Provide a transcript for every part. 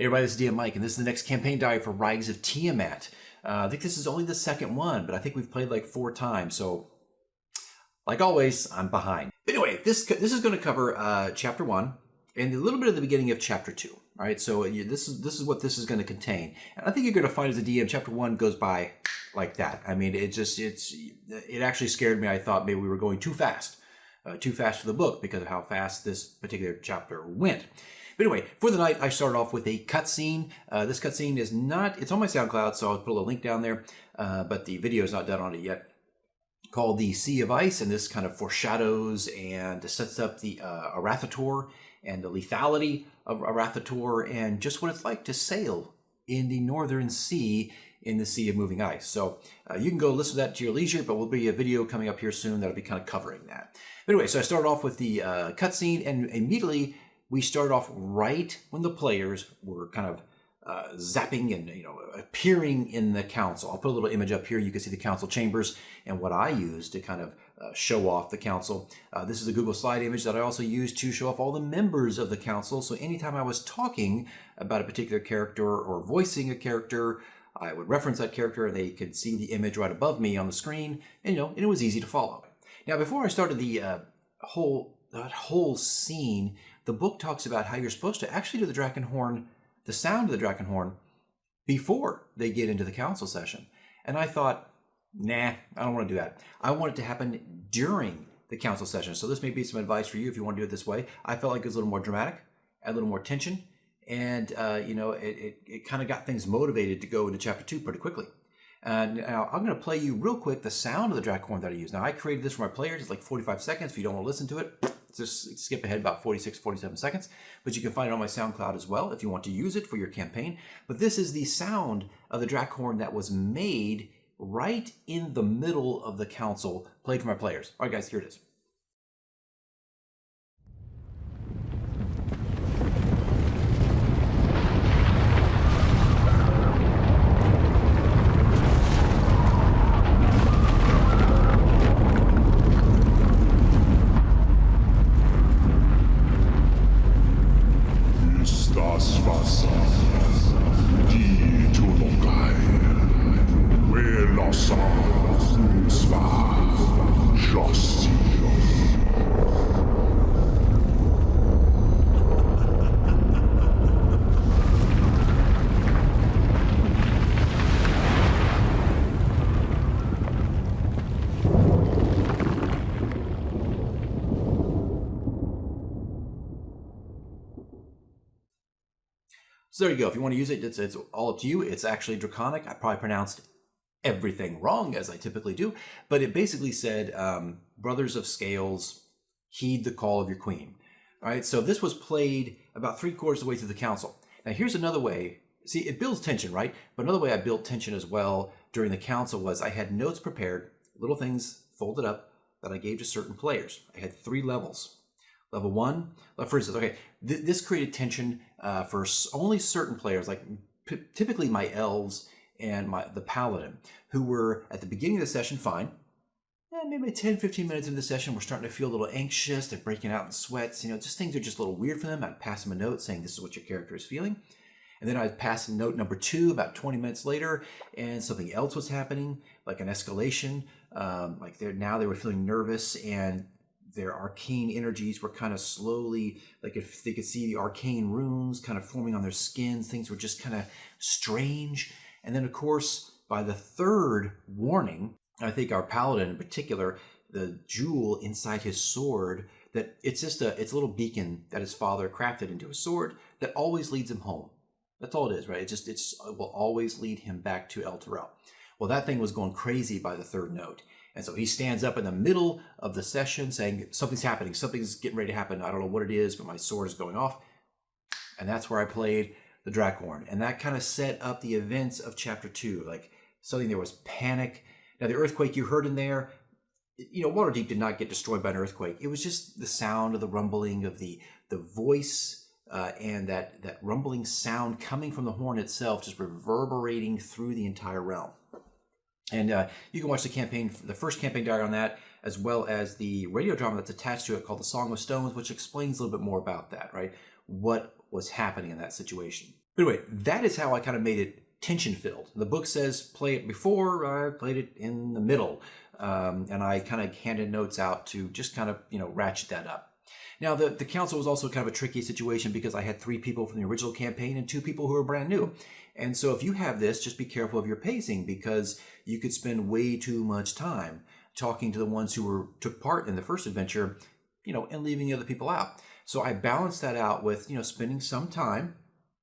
Hey everybody, this is DM Mike, and this is the next campaign diary for Rags of Tiamat. I think this is only the second one, but I think we've played like 4 times, so like always, I'm behind. Anyway, this is going to cover Chapter 1 and a little bit of the beginning of Chapter 2. All right, so this is what this is going to contain, and I think you're going to find as a DM, Chapter 1 goes by like that. I mean, it actually scared me. I thought maybe we were going too fast for the book because of how fast this particular chapter went. But anyway, for the night, I started off with a cutscene. This cutscene is not, it's on my SoundCloud, so I'll put a little link down there, but the video is not done on it yet, called The Sea of Ice, and this kind of foreshadows and sets up the Arathator and the lethality of Arathator and just what it's like to sail in the Northern Sea in the Sea of Moving Ice. So you can go listen to that to your leisure, but will be a video coming up here soon that'll be kind of covering that. But anyway, so I started off with the cutscene, and immediately we started off right when the players were kind of zapping and appearing in the council. I'll put a little image up here. You can see the council chambers and what I use to kind of show off the council. This is a Google slide image that I also use to show off all the members of the council. So anytime I was talking about a particular character or voicing a character, I would reference that character and they could see the image right above me on the screen, and and it was easy to follow. Now, before I started that whole scene, the book talks about how you're supposed to actually do the Drakkenhorn, the sound of the Drakkenhorn, before they get into the council session. And I thought, nah, I don't want to do that. I want it to happen during the council session. So this may be some advice for you if you want to do it this way. I felt like it was a little more dramatic, add a little more tension, and it kind of got things motivated to go into Chapter 2 pretty quickly. Now, I'm going to play you real quick the sound of the Drakkenhorn that I use. Now, I created this for my players. It's like 45 seconds. If you don't want to listen to it, just skip ahead about 46, 47 seconds. But you can find it on my SoundCloud as well if you want to use it for your campaign. But this is the sound of the Drakkenhorn that was made right in the middle of the council, played for my players. All right, guys, here it is. So there you go. If you want to use it, it's all up to you. It's actually Draconic. I probably pronounced everything wrong, as I typically do. But it basically said, Brothers of Scales, heed the call of your queen. All right, so this was played about 3/4 of the way through the council. Now here's another way. See, it builds tension, right? But another way I built tension as well during the council was I had notes prepared, little things folded up that I gave to certain players. I had 3 levels. Level 1, for instance, okay, this created tension for only certain players, like typically my elves and the paladin, who were at the beginning of the session fine. Maybe 10, 15 minutes into the session, we're starting to feel a little anxious. They're breaking out in sweats. Just things are just a little weird for them. I'd pass them a note saying this is what your character is feeling. And then I'd pass note number 2 about 20 minutes later, and something else was happening, like an escalation. Like they were feeling nervous, and their arcane energies were kind of slowly, like if they could see the arcane runes kind of forming on their skins, things were just kind of strange. And then, of course, by the 3rd warning, I think our paladin in particular, the jewel inside his sword, that it's a little beacon that his father crafted into a sword that always leads him home. That's all it is, right? It will always lead him back to Elturel. Well, that thing was going crazy by the 3rd note. And so he stands up in the middle of the session saying, something's happening, something's getting ready to happen. I don't know what it is, but my sword is going off. And that's where I played the Drakkenhorn. And that kind of set up the events of Chapter 2. Like there was panic. Now the earthquake you heard in there, Waterdeep did not get destroyed by an earthquake. It was just the sound of the rumbling of the voice and that rumbling sound coming from the horn itself, just reverberating through the entire realm. And you can watch the first campaign diary on that, as well as the radio drama that's attached to it called The Song of Stones, which explains a little bit more about that, right? What was happening in that situation. But anyway, that is how I kind of made it tension filled. The book says play it before, I played it in the middle. And I kind of handed notes out to just kind of, ratchet that up. Now, the council was also kind of a tricky situation because I had 3 people from the original campaign and 2 people who were brand new. And so if you have this, just be careful of your pacing because you could spend way too much time talking to the ones who took part in the first adventure, and leaving the other people out. So I balanced that out with, spending some time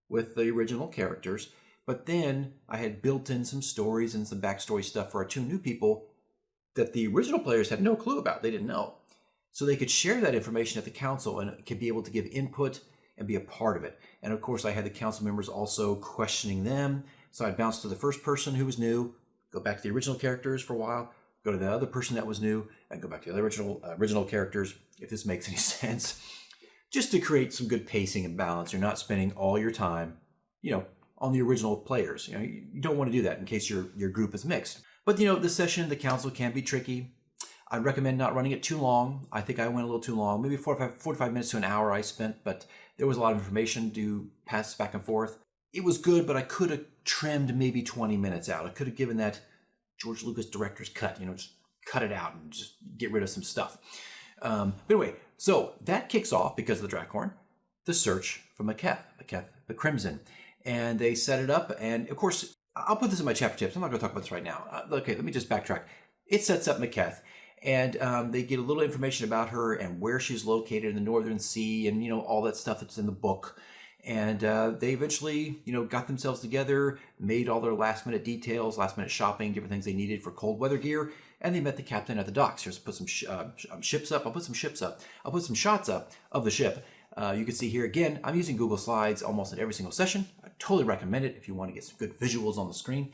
with the original characters, but then I had built in some stories and some backstory stuff for our 2 new people that the original players had no clue about. They didn't know. So they could share that information at the council and could be able to give input and be a part of it. And of course, I had the council members also questioning them. So I'd bounce to the first person who was new, go back to the original characters for a while, go to the other person that was new, and go back to the original characters, if this makes any sense. Just to create some good pacing and balance. You're not spending all your time, on the original players. You don't want to do that in case your group is mixed. But, the session, the council can be tricky. I'd recommend not running it too long. I think I went a little too long. Maybe 45 minutes to an hour I spent, but there was a lot of information to pass back and forth. It was good, but I could have trimmed maybe 20 minutes out. I could have given that George Lucas director's cut, just cut it out and just get rid of some stuff. But anyway, so that kicks off, because of the Draghorn, the search for Maketh the Crimson. And they set it up, and of course, I'll put this in my chapter tips. I'm not going to talk about this right now. Okay, let me just backtrack. It sets up Maketh. And they get a little information about her and where she's located in the Northern Sea and, all that stuff that's in the book. And they eventually, got themselves together, made all their last-minute details, last-minute shopping, different things they needed for cold weather gear. And they met the captain at the docks. Here's put some ships up. I'll put some ships up. I'll put some shots up of the ship. You can see here, again, I'm using Google Slides almost in every single session. I totally recommend it if you want to get some good visuals on the screen.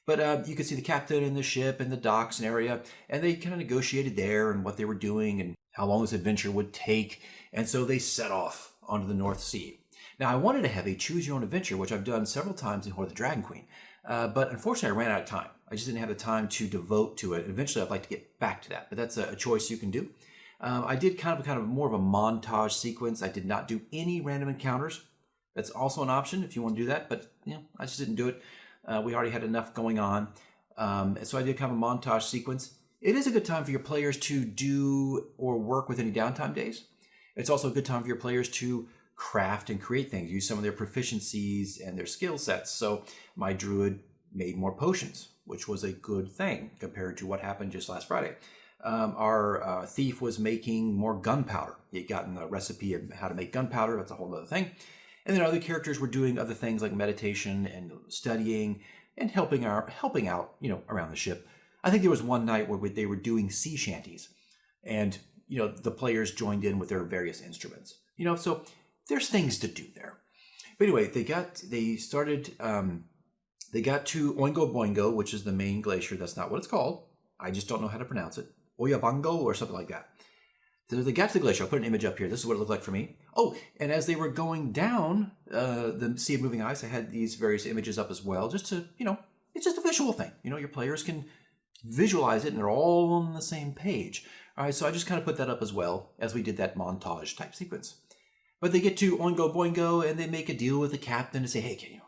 But you could see the captain and the ship and the docks and area, and they kind of negotiated there and what they were doing and how long this adventure would take. And so they set off onto the North Sea. Now, I wanted to have a choose your own adventure, which I've done several times in Hoard of the Dragon Queen. But unfortunately, I ran out of time. I just didn't have the time to devote to it. Eventually, I'd like to get back to that, but that's a choice you can do. I did kind of more of a montage sequence. I did not do any random encounters. That's also an option if you want to do that, but I just didn't do it. We already had enough going on. So I did kind of a montage sequence. It is a good time for your players to do or work with any downtime days. It's also a good time for your players to craft and create things, use some of their proficiencies and their skill sets. So my druid made more potions, which was a good thing compared to what happened just last Friday. Our thief was making more gunpowder. He had gotten a recipe of how to make gunpowder. That's a whole other thing. And then other characters were doing other things like meditation and studying and helping out, around the ship. I think there was one night where they were doing sea shanties, and the players joined in with their various instruments. So there's things to do there. But anyway, they got to Oingo Boingo, which is the main glacier. That's not what it's called. I just don't know how to pronounce it. Oyavango or something like that. So they got to the glacier. I'll put an image up here. This is what it looked like for me. Oh, and as they were going down the Sea of Moving Ice, I had these various images up as well, just to, it's just a visual thing. Your players can visualize it, and they're all on the same page. All right, so I just kind of put that up as well as we did that montage type sequence. But they get to Oingo Boingo, and they make a deal with the captain to say, hey, can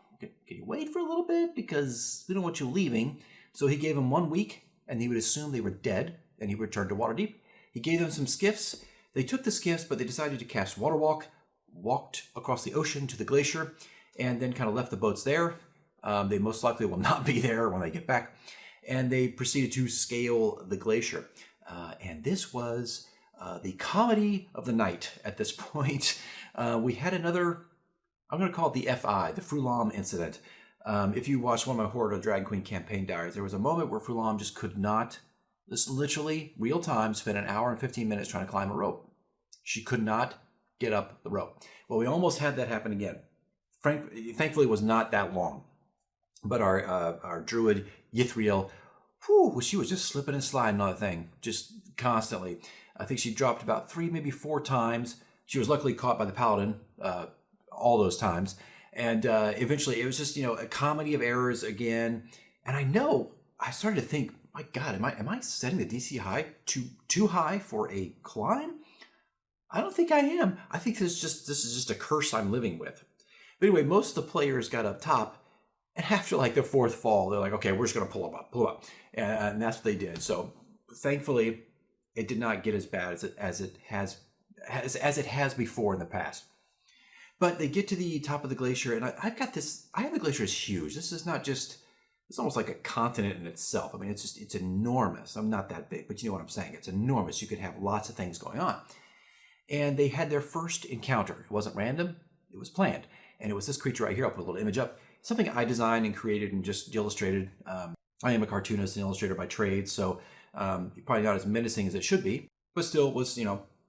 you wait for a little bit? Because we don't want you leaving. So he gave them 1 week, and he would assume they were dead, and he returned to Waterdeep. He gave them some skiffs. They took the skiffs, but they decided to cast Water Walk, walked across the ocean to the glacier, and then kind of left the boats there. They most likely will not be there when they get back. And they proceeded to scale the glacier. And this was the comedy of the night at this point. We had another, I'm going to call it the FI, the Frulam incident. If you watched one of my Hoard of the Dragon Queen campaign diaries, there was a moment where Frulam just could not, this literally real time, spent an hour and 15 minutes trying to climb a rope. She could not get up the rope. Well, we almost had that happen again. Thankfully, it was not that long. But our druid, Yithriel, she was just slipping and sliding on the thing, just constantly. I think she dropped about 3, maybe 4 times. She was luckily caught by the paladin all those times. And eventually, it was just, a comedy of errors again. And I started to think, my God, am I setting the DC high too high for a climb? I don't think I am. I think this is just a curse I'm living with. But anyway, most of the players got up top, and after like the fourth fall, they're like, okay, we're just going to pull them up. And that's what they did. So thankfully, it did not get as bad as it has before in the past. But they get to the top of the glacier, and I have the glacier is huge. This is not just, it's almost like a continent in itself. I mean, it's enormous. I'm not that big, but you know what I'm saying. It's enormous. You could have lots of things going on. And they had their first encounter. It wasn't random. It was planned. And it was this creature right here. I'll put a little image up. Something I designed and created and just illustrated. I am a cartoonist and illustrator by trade, so probably not as menacing as it should be, but still was,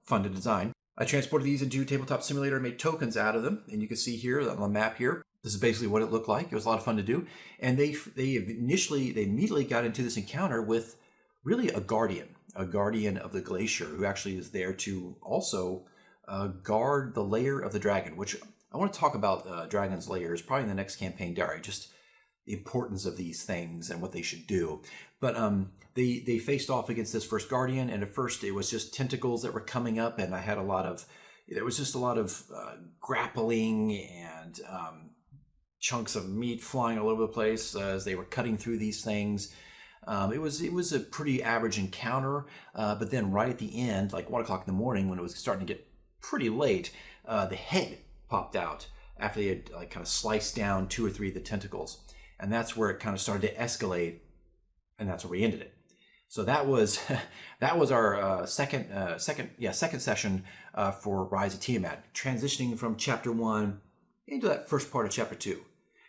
fun to design. I transported these into Tabletop Simulator and made tokens out of them. And you can see here on the map here, this is basically what it looked like. It was a lot of fun to do. And they immediately got into this encounter with really a guardian of the glacier, who actually is there to also guard the lair of the dragon, which I want to talk about Dragon's Lairs probably in the next campaign diary, just the importance of these things and what they should do. But they faced off against this first guardian, and at first it was just tentacles that were coming up, and there was just a lot of grappling and chunks of meat flying all over the place as they were cutting through these things. It was a pretty average encounter, but then right at the end, like 1 o'clock in the morning, when it was starting to get pretty late, the head popped out after they had kind of sliced down 2 or 3 of the tentacles, and that's where it kind of started to escalate, and that's where we ended it. So that was our second session for Rise of Tiamat, transitioning from Chapter 1 into that first part of Chapter 2.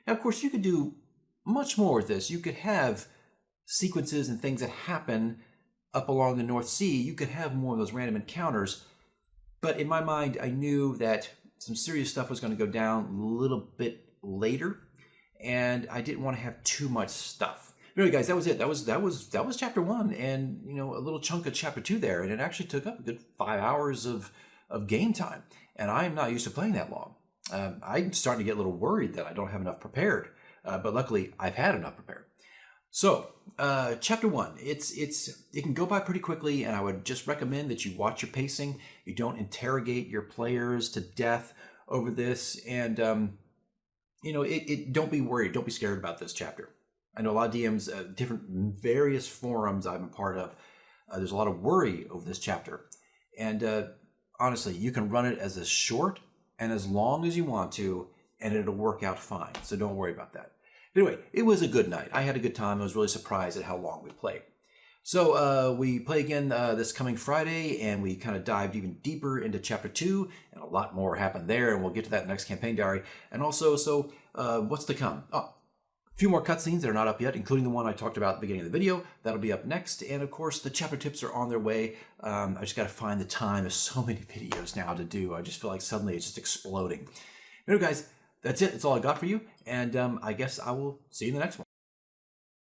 Now, of course, you could do much more with this. You could have sequences and things that happen up along the North Sea. You could have more of those random encounters, but in my mind, I knew that some serious stuff was going to go down a little bit later, and I didn't want to have too much stuff. Anyway, guys, that was it. That was Chapter 1, and a little chunk of Chapter 2 there, and it actually took up a good 5 hours of game time, and I'm not used to playing that long. I'm starting to get a little worried that I don't have enough prepared, but luckily I've had enough prepared. So, Chapter 1, it can go by pretty quickly, and I would just recommend that you watch your pacing. You don't interrogate your players to death over this, and don't be worried, don't be scared about this chapter. I know a lot of DMs, different various forums I'm a part of. There's a lot of worry over this chapter, and honestly, you can run it as short and as long as you want to, and it'll work out fine. So don't worry about that. Anyway, it was a good night. I had a good time. I was really surprised at how long we played. So we play again this coming Friday, and we kind of dived even deeper into Chapter 2, and a lot more happened there, and we'll get to that in the next campaign diary. And also, what's to come? Oh, a few more cutscenes that are not up yet, including the one I talked about at the beginning of the video. That'll be up next. And of course, the chapter tips are on their way. I just got to find the time. There's so many videos now to do. I just feel like suddenly it's just exploding. Anyway, guys, that's it. That's all I got for you. And I guess I will see you in the next one.